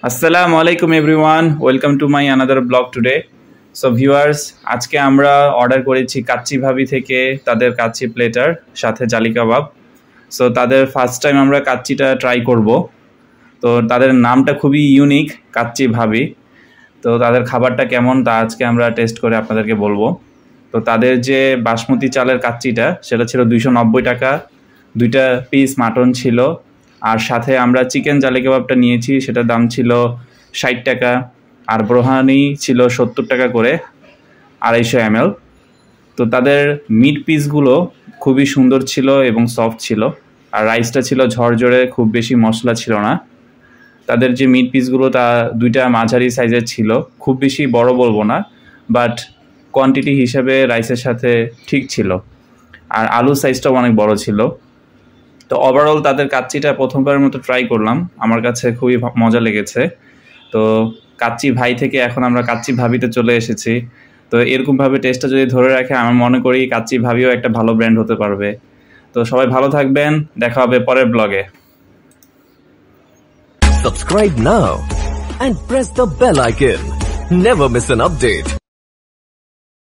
আসসালামু আলাইকুম everyone, welcome to my another blog today. So viewers, আজকে আমরা অর্ডার করেছি কাচ্চি ভাবি থেকে তাদের কাচ্চি প্লেটার সাথে জালি কাবাব। সো তাদের ফার্স্ট টাইম আমরা কাচ্চিটা ট্রাই করব। তো তাদের নামটা খুবই ইউনিক, কাচ্চি ভাবি। তো তাদের খাবারটা কেমন তা আজকে আমরা টেস্ট করে আপনাদেরকে বলবো। তো তাদের যে বাসমতি চালের কাচ্চিটা সেটা ছিল 290 টাকা, 2টা পিস মাটন ছিল, আর সাথে আমরা চিকেন জালি কাবাবটা নিয়েছি, সেটার দাম ছিল 60 টাকা, আর ব্রোহানি ছিল 70 টাকা করে 250 ml। তো তাদের মিট পিসগুলো খুবই সুন্দর ছিল এবং সফট ছিল, আর রাইসটা ছিল ঝরঝরে, খুব বেশি মশলা ছিল না। তাদের যে মিট পিসগুলো তা 2টা মাঝারি সাইজের ছিল, খুব বেশি বড় বলবো না, বাট কোয়ান্টিটি হিসেবে রাইসের সাথে ঠিক ছিল, আর আলু সাইজটাও অনেক বড় ছিল। তো ওভারঅল তাদের কাচ্চিটা প্রথমবারের মতো ট্রাই করলাম, আমার কাছে খুবই মজা লেগেছে। তো কাচ্চি ভাই থেকে এখন আমরা কাচ্চি ভাবিতে চলে এসেছি। তো এরকমভাবে টেস্টটা যদি ধরে রাখে, আমি মনে করি কাচ্চি ভাবিও একটা ভালো ব্র্যান্ড হতে পারবে। তো সবাই ভালো থাকবেন, দেখা হবে পরের ব্লগে। Subscribe now and press the bell icon. Never miss an update.